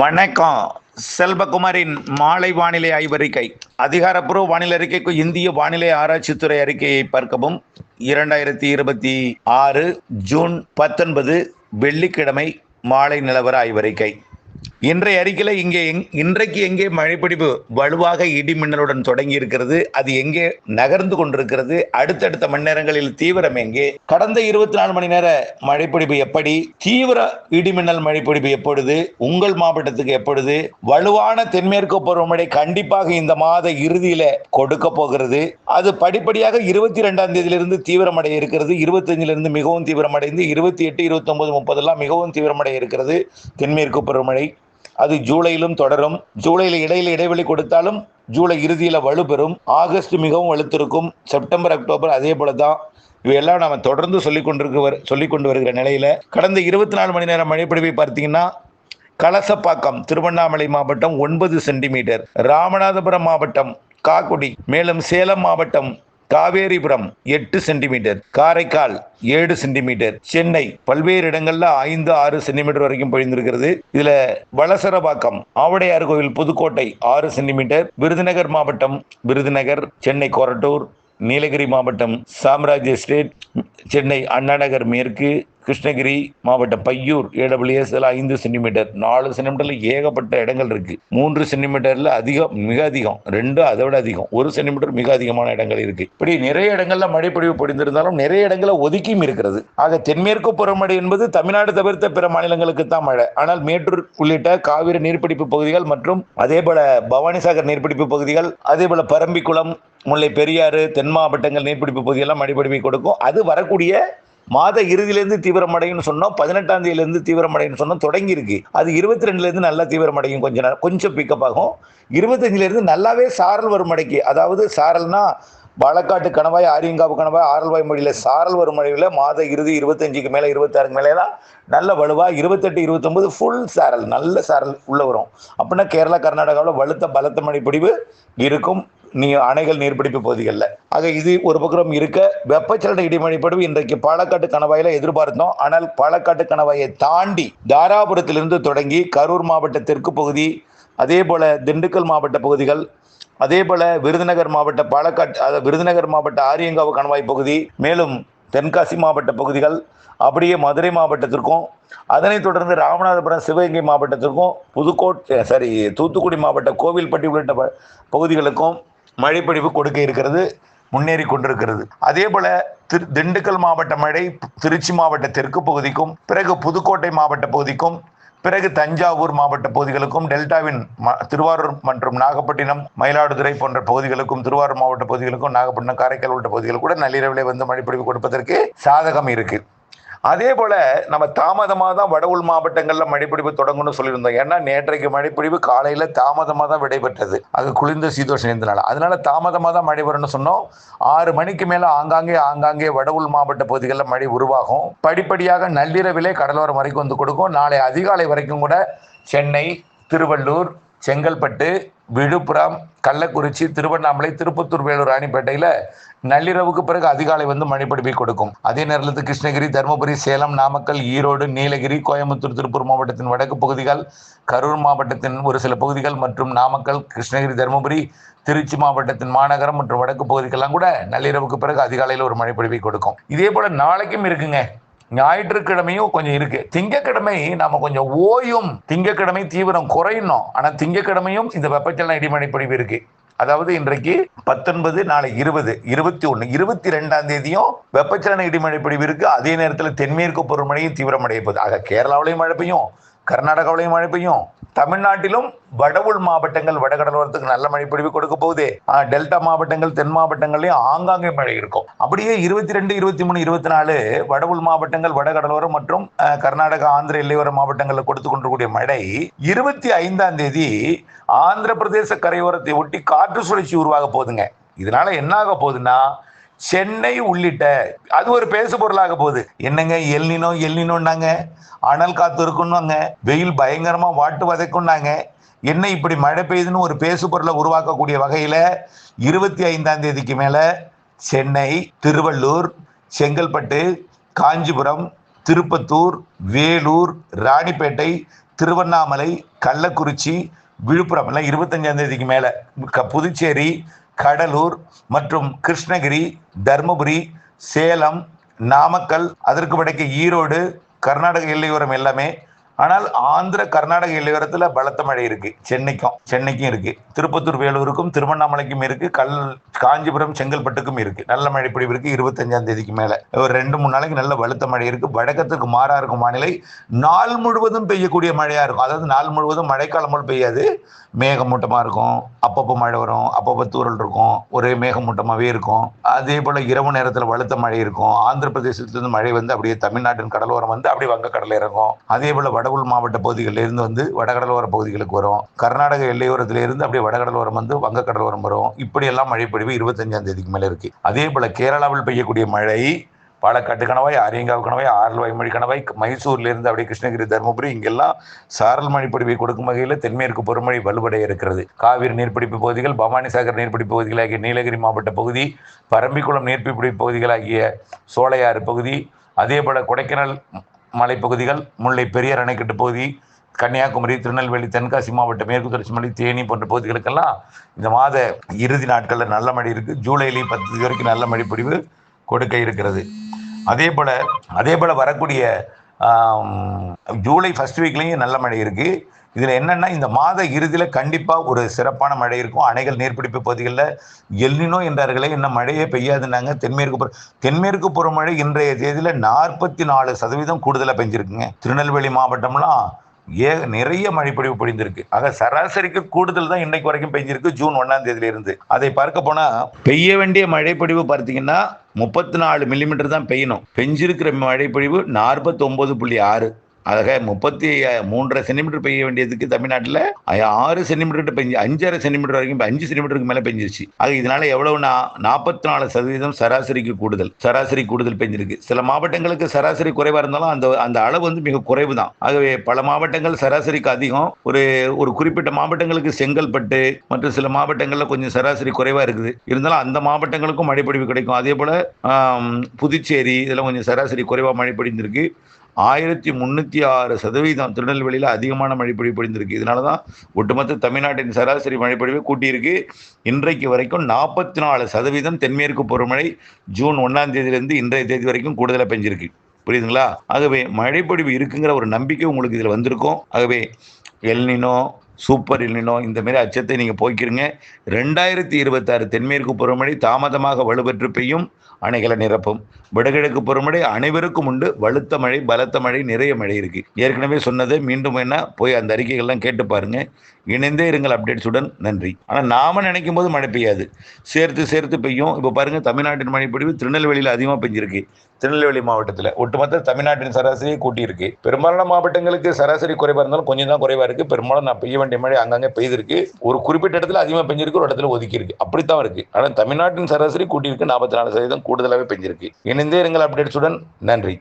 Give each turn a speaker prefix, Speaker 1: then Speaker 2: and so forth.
Speaker 1: வணக்கம். செல்வகுமாரின் மாலை வானிலை ஆய்வறிக்கை. அதிகாரப்பூர்வ வானிலை அறிக்கைக்கு இந்திய வானிலை ஆராய்ச்சித்துறை அறிக்கையை பார்க்கவும். 2026 ஜூன் 19 வெள்ளிக்கிழமை மாலை நிலவர ஆய்வறிக்கை. இன்றைய அறிக்கையில் இன்றைக்கு எங்கே மழைப்பிடிப்பு வலுவாக இடி மின்னலுடன் தொடங்கி இருக்கிறது, அது எங்கே நகர்ந்து கொண்டிருக்கிறது, அடுத்தடுத்த மணி நேரங்களில் தீவிரம் எங்கே, கடந்த 24 மணி நேர மழைப்பிடிப்பு எப்படி, தீவிர இடிமின்னல் மழைப்பிடிப்பு எப்பொழுது, உங்கள் மாவட்டத்துக்கு எப்பொழுது, வலுவான தென்மேற்கு பருவமழை கண்டிப்பாக இந்த மாத இறுதியில கொடுக்க போகிறது. அது படிப்படியாக 22ஆம் தேதியிலிருந்து தீவிரமடைய இருக்கிறது. 25லிருந்து மிகவும் தீவிரமடைந்து 28, 29, 30 எல்லாம் மிகவும் தீவிரமடைய இருக்கிறது தென்மேற்கு பருவமழை. அது ஜூலையிலும் தொடரும். ஜூலையில் இடையில இடைவெளி கொடுத்தாலும் ஜூலை இறுதியில் வலுப்பெறும். ஆகஸ்ட் மிகவும் வலுத்திருக்கும். செப்டம்பர், அக்டோபர் அதே போல தான். இவையெல்லாம் நம்ம தொடர்ந்து சொல்லிக் கொண்டு வருகிற நிலையில கடந்த 24 மணி நேரம் மழைப்பொழிவை பார்த்தீங்கன்னா, கலசப்பாக்கம் திருவண்ணாமலை மாவட்டம் 9 சென்டிமீட்டர், ராமநாதபுரம் மாவட்டம் காக்குடி, மேலும் சேலம் மாவட்டம் காவேரிபுரம் 8 சென்டிமீட்டர், காரைக்கால் 7 சென்டிமீட்டர், சென்னை பல்வேறு இடங்கள்ல 5, 6 சென்டிமீட்டர் வரைக்கும் பொழிந்திருக்கிறது. இதுல வளசரபாக்கம், ஆவுடையார் கோவில், புதுக்கோட்டை 6 சென்டிமீட்டர், விருதுநகர் மாவட்டம் விருதுநகர், சென்னை கொரட்டூர், நீலகிரி மாவட்டம் சாம்ராஜ் எஸ்டேட், சென்னை அண்ணாநகர் மேற்கு, கிருஷ்ணகிரி மாவட்டம் பையூர் AWS 5 சென்டிமீட்டர், 4 சென்டிமீட்டர்ல ஏகப்பட்ட இடங்கள் இருக்கு. 3 சென்டிமீட்டர்ல அதிகம், மிக அதிகம், 2 அதை விட அதிகம், 1 சென்டிமீட்டர் மிக அதிகமான இடங்கள் இருக்கு. இப்படி நிறைய இடங்கள்ல மழைப்பொழிவு பொழிந்திருந்தாலும் நிறைய இடங்களில் ஒதுக்கியும் இருக்கிறது. ஆக தென்மேற்கு பருவமழை என்பது தமிழ்நாடு தவிர்த்த பிற மாநிலங்களுக்கு தான் மழை. ஆனால் மேட்டூர் உள்ளிட்ட காவிரி நீர்பிடிப்பு பகுதிகள் மற்றும் அதே போல பவானிசாகர் நீர்பிடிப்பு பகுதிகள், அதே போல பரம்பிக்குளம், முல்லை பெரியாறு, தென் மாவட்டங்கள் நீர்பிடிப்பு பகுதியெல்லாம் மழைப்பொழிவை கொடுக்கும். அது வரக்கூடிய மாத இறுதியிலிருந்து தீவிரமடையும் சொன்னோம். 18ஆம் தேதியிலிருந்து தீவிரமடையும் சொன்னோம். தொடங்கி இருக்கு. அது 22லேருந்து நல்லா தீவிரமடையும். கொஞ்சம் பிக்கப் ஆகும். 25லேருந்து நல்லாவே சாரல் வரும் மழைக்கு, அதாவது சாரல்னா பாலக்காட்டு கணவாய், ஆரியங்காவு கணவாய், ஆரல்வாய் மொழியில சாரல் வரும் மழையில மாத இறுதி 25க்கு மேல 26க்கு மேலாம் நல்ல வலுவா 28, 29 ஃபுல் சாரல், நல்ல சாரல் உள்ள வரும். அப்படின்னா கேரளா, கர்நாடகாவில் பலத்த மழை பொழிவு இருக்கும் அணைகள் நீர்பிடிப்பு பகுதிகளில். ஆக இது ஒரு பக்கம் இருக்க, வெப்பச்சலன இடிமழை பொழிவு இன்றைக்கு பாலக்காட்டு கணவாயில எதிர்பார்த்தோம். ஆனால் பாலக்காட்டு கணவாயை தாண்டி தாராபுரத்திலிருந்து தொடங்கி கரூர் மாவட்ட தெற்கு பகுதி, அதே போல திண்டுக்கல் மாவட்ட பகுதிகள், அதே போல விருதுநகர் மாவட்ட விருதுநகர் மாவட்ட ஆரியங்காவு கணவாய் பகுதி, மேலும் தென்காசி மாவட்ட பகுதிகள், அப்படியே மதுரை மாவட்டத்திற்கும், அதனைத் தொடர்ந்து ராமநாதபுரம் சிவகங்கை மாவட்டத்திற்கும், தூத்துக்குடி மாவட்ட கோவில்பட்டி உள்ளிட்ட பகுதிகளுக்கும் மழைப்பொழிவு கொடுக்க இருக்கிறது, முன்னேறி கொண்டிருக்கிறது. அதே போல திண்டுக்கல் மாவட்ட மழை திருச்சி மாவட்ட தெற்கு பகுதிக்கும், பிறகு புதுக்கோட்டை மாவட்ட பகுதிக்கும், பிறகு தஞ்சாவூர் மாவட்ட பகுதிகளுக்கும், டெல்டாவின் திருவாரூர் மற்றும் நாகப்பட்டினம், மயிலாடுதுறை போன்ற பகுதிகளுக்கும், திருவாரூர் மாவட்ட பகுதிகளுக்கும், நாகப்பட்டினம், காரைக்கால் உள்ளிட்ட பகுதிகள் கூட நள்ளிரவிலே வந்து மழைப்பொழிவு கொடுப்பதற்கு சாதகம் இருக்கு. அதே போல நம்ம தாமதமாக தான் வட உள் மாவட்டங்கள்ல மழைப்பொழிவு தொடங்கணும்னு சொல்லியிருந்தோம். ஏன்னா நேற்றைக்கு மழைப்பொழிவு காலையில தாமதமாக தான் விடைபெற்றது. அது குளிர்ந்த சீதோஷம் இருந்தனால, அதனால தாமதமாக தான் மழை வரும்னு சொன்னோம். 6 மணிக்கு மேல ஆங்காங்கே வட உள் மாவட்ட பகுதிகளில் மழை உருவாகும். படிப்படியாக நள்ளிரவிலே கடலோரம் வரைக்கும் வந்து கொடுக்கும். நாளை அதிகாலை வரைக்கும் கூட சென்னை, திருவள்ளூர், செங்கல்பட்டு, விழுப்புரம், கள்ளக்குறிச்சி, திருவண்ணாமலை, திருப்பத்தூர், வேலூர், ராணிப்பேட்டையில நள்ளிரவுக்கு பிறகு அதிகாலை வந்து மழைப்பொழிவை கொடுக்கும். அதே நேரத்தில் கிருஷ்ணகிரி, தருமபுரி, சேலம், நாமக்கல், ஈரோடு, நீலகிரி, கோயம்புத்தூர், திருப்பூர் மாவட்டத்தின் வடக்கு பகுதிகள், கரூர் மாவட்டத்தின் ஒரு சில பகுதிகள் மற்றும் நாமக்கல், கிருஷ்ணகிரி, தருமபுரி, திருச்சி மாவட்டத்தின் மாநகரம் மற்றும் வடக்கு பகுதிகளெல்லாம் கூட நள்ளிரவுக்கு பிறகு அதிகாலையில் ஒரு மழைப்பொழிவை கொடுக்கும். இதே போல நாளைக்கும் இருக்குங்க. ஞாயிற்றுக்கிழமையும் கொஞ்சம் இருக்கு. திங்கக்கிழமை நாம கொஞ்சம் ஓயும். திங்கக்கிழமை தீவிரம் குறையணும். ஆனா திங்கக்கிழமையும் இந்த வெப்பச்சலன இடிமழை பொழிவு இருக்கு. அதாவது இன்றைக்கு 19, நாளை 20, 21, 22ஆம் தேதியும் வெப்பச்சலன இடிமழை பொழிவு இருக்கு. அதே நேரத்தில் தென்மேற்கு பருவமழையும் தீவிரமடைய போகுது. ஆக கேரளாவிலையும் மழை பெய்யும், கர்நாடகாவிலையும் மழை பெய்யும், தமிழ்நாட்டிலும் வட உள் மாவட்டங்கள், வடகடலோரத்துக்கு நல்ல மழை பொழிவு கொடுக்க போகுது. டெல்டா மாவட்டங்கள், தென் மாவட்டங்கள்லயும் ஆங்காங்கே மழை இருக்கும். அப்படியே 22, 23, 24 வட உள் மாவட்டங்கள், வடகடலோரம் மற்றும் கர்நாடகா, ஆந்திர எல்லையோர மாவட்டங்களில் கொடுத்து கொண்டிருக்கூடிய மழை 25ஆம் தேதி ஆந்திர பிரதேச கரையோரத்தை ஒட்டி காற்று சுழற்சி உருவாக போகுதுங்க. இதனால என்ன ஆக போகுதுன்னா, சென்னை உள்ளிட்ட அது ஒரு பேசு பொருளாக போகுது. என்னங்க எல்னினோன்னாங்க, அனல் காத்து இருக்குன்னாங்க, வெயில் பயங்கரமா வாட்டு வதைக்கும்னாங்க. என்ன இப்படி மழை பெய்யுதுன்னு ஒரு பேசு பொருளை உருவாக்கக்கூடிய வகையில 25ஆம் தேதிக்கு மேல சென்னை, திருவள்ளூர், செங்கல்பட்டு, காஞ்சிபுரம், திருப்பத்தூர், வேலூர், ராணிப்பேட்டை, திருவண்ணாமலை, கள்ளக்குறிச்சி, விழுப்புரம் எல்லாம் 25ஆம் தேதிக்கு மேல, புதுச்சேரி, கடலூர் மற்றும் கிருஷ்ணகிரி, தர்மபுரி, சேலம், நாமக்கல், அதற்கு வடக்கு ஈரோடு, கர்நாடக எல்லையோரம் எல்லாமே. ஆனால் ஆந்திர கர்நாடக எல்லையோரத்தில் பலத்த மழை இருக்கு. சென்னைக்கும் இருக்கு, திருப்பத்தூர் வேலூருக்கும் திருவண்ணாமலைக்கும் இருக்கு, காஞ்சிபுரம் செங்கல்பட்டுக்கும் இருக்கு. நல்ல மழை பொழிவு இருக்கு 25ஆம் தேதிக்கு மேல. ஒரு 2-3 நாளைக்கு நல்ல வலுத்த மழை இருக்கு. வடக்கத்துக்கு மாறா இருக்கும் வானிலை. நாள் முழுவதும் பெய்யக்கூடிய மழையா இருக்கும். அதாவது நாள் முழுவதும் மழைக்காலம் போல் பெய்யாது, மேகமூட்டமா இருக்கும். அப்பப்போ மழை வரும், அப்பப்போ தூறல் இருக்கும், ஒரே மேகமூட்டமாவே இருக்கும். அதே போல இரவு நேரத்தில் வலுத்த மழை இருக்கும். ஆந்திர பிரதேசத்திலிருந்து மழை வந்து அப்படியே தமிழ்நாட்டின் கடலோரம் வந்து அப்படியே வங்கக்கடல் இறங்கும். அதே போல வடவுள் மாவட்ட பகுதிகளில் இருந்து வந்து வடகடலோர பகுதிகளுக்கு வரும். கர்நாடக எல்லையோரத்தில் இருந்து அப்படியே வடகடலோரம் வந்து வங்கக்கடலோரம் வரும். இப்படி எல்லாம் மழை பொழிவு 25ஆம் தேதிக்கு மேல இருக்கு. அதே போல கேரளாவில் பெய்யக்கூடிய மழை பாலக்காட்டு கணவாய், ஆரியங்காவு கணவாய், ஆரல்வாய்மொழி கணவாய், மைசூர்ல இருந்து அப்படியே கிருஷ்ணகிரி, தருமபுரி இங்கெல்லாம் சாரல் மழை பொழிவை கொடுக்கும் வகையில் தென்மேற்கு பருவமழை வலுவடைய இருக்கிறது. காவிரி நீர்பிடிப்பு பகுதிகள், பவானிசாகர் நீர்பிடிப்பு பகுதிகளாகிய நீலகிரி மாவட்ட பகுதி, பரம்பிக்குளம் நீர்பிடிப்பு பகுதிகளாகிய சோலையாறு பகுதி, அதே போல கொடைக்கானல் மலைப்பகுதிகள், முல்லை பெரியார் அணைக்கட்டு பகுதி, கன்னியாகுமரி, திருநெல்வேலி, தென்காசி மாவட்ட மேற்கு தொடர்ச்சி மலை, தேனி போன்ற பகுதிகளுக்கெல்லாம் இந்த மாத இறுதி நாட்களில் நல்ல மழை இருக்கு. ஜூலையிலேயே 10 தேதி வரைக்கும் நல்ல மழை பொழிவு கொடுக்க இருக்கிறது. அதே போல வரக்கூடிய ஜூலை ஃபர்ஸ்ட் வீக்லேயும் நல்ல மழை இருக்கு. இதில் என்னன்னா, இந்த மாத இறுதியில் கண்டிப்பாக ஒரு சிறப்பான மழை இருக்கும். அணைகள் நீர்பிடிப்பு பகுதிகளில் எல்னினோ என்றார்களே, இன்னும் மழையே பெய்யாதுன்னாங்க. தென்மேற்கு பருவமழை இன்றைய தேதியில் 44% கூடுதலாக பெஞ்சிருக்குங்க. திருநெல்வேலி மாவட்டம்லாம் நிறைய மழைப்பொழிவு பொழிந்திருக்கு. ஆக சராசரிக்கு கூடுதல் தான் இன்னைக்கு வரைக்கும் பெஞ்சிருக்கு, ஜூன் 1ஆம் தேதியில இருந்து. அதை பார்க்க போனா பெய்ய வேண்டிய மழைப்பொழிவு பார்த்தீங்கன்னா 34 மில்லிமீட்டர் தான் பெய்யணும். பெஞ்சிருக்கிற மழைப்பொழிவு 49.6. ஆக 33 சென்டிமீட்டர் பெய்ய வேண்டியதுக்கு தமிழ்நாட்டில் 6 சென்டிமீட்டர் பெஞ்சு 5.5 சென்டிமீட்டர் வரைக்கும் 5 சென்டிமீட்டருக்கு மேலே பெஞ்சிருச்சு. ஆக இதனால எவ்வளவுனா 44% சராசரி கூடுதல் பெஞ்சிருக்கு. சில மாவட்டங்களுக்கு சராசரி குறைவா இருந்தாலும் அந்த அளவு வந்து மிக குறைவு தான். ஆகவே பல மாவட்டங்கள் சராசரிக்கு அதிகம். ஒரு குறிப்பிட்ட மாவட்டங்களுக்கு செங்கல்பட்டு மற்றும் சில மாவட்டங்களில் கொஞ்சம் சராசரி குறைவா இருக்குது. இருந்தாலும் அந்த மாவட்டங்களுக்கும் மழைப்பொழிவு கிடைக்கும். அதே போல புதுச்சேரி இதெல்லாம் கொஞ்சம் சராசரி குறைவா மழை பொழிந்திருக்கு. 1306% திருநெல்வேலியில் அதிகமான மழைப்பொழிவு பொழிந்திருக்கு. இதனால தான் ஒட்டுமொத்த தமிழ்நாட்டின் சராசரி மழைப்பொழிவு கூட்டியிருக்கு. இன்றைக்கு வரைக்கும் 44% தென்மேற்கு பருவமழை ஜூன் 1ஆம் தேதியிலிருந்து இன்றைய தேதி வரைக்கும் கூடுதலாக பெஞ்சிருக்கு. புரியுதுங்களா? ஆகவே மழைப்பொழிவு இருக்குங்கிற ஒரு நம்பிக்கை உங்களுக்கு இதில் வந்திருக்கும். ஆகவே எல்னினோ, சூப்பர் எல்னினோ இந்த மாதிரி அச்சத்தை நீங்கள் போய்க்கிறீங்க. 2026 தென்மேற்கு பருவமழை தாமதமாக வலுப்பெற்று பெய்யும், அணைகளை நிரப்பும். வடகிழக்கு பருவமழை அனைவருக்கும் உண்டு. வலுத்த மழை, பலத்த மழை, நிறைய மழை இருக்கு. ஏற்கனவே சொன்னதை மீண்டும் என்ன போய் அந்த அறிக்கைகள்லாம் கேட்டு பாருங்க. இணைந்தே இருங்கள் அப்டேட்ஸுடன். நன்றி. ஆனால் நாம நினைக்கும் போது மழை பெய்யாது, சேர்த்து பெய்யும். இப்போ பாருங்க, தமிழ்நாட்டின் மழைப்பொழிவு திருநெல்வேலியில் அதிகமாக பெஞ்சிருக்கு. திருநெல்வேலி மாவட்டத்தில் ஒட்டுமொத்த தமிழ்நாட்டின் சராசரியை கூட்டியிருக்கு. பெரும்பாலான மாவட்டங்களுக்கு சராசரி குறைவாக இருந்தாலும் கொஞ்சம் தான் குறைவாக இருக்கு. பெரும்பாலும் நான் பெய்ய வேண்டிய மழை அங்கங்கே பெய்திருக்கு. ஒரு குறிப்பிட்ட இடத்துல அதிகமாக பெஞ்சிருக்கு, ஒரு இடத்துல ஒதுக்கி இருக்கு. அப்படித்தான் இருக்கு. ஆனால் தமிழ்நாட்டின் சராசரி கூட்டியிருக்கு. 44% கூடுதலாகவே பெஞ்சிருக்கு. இணைந்தே இருங்கள் அப்டேட்ஸுடன். நன்றி.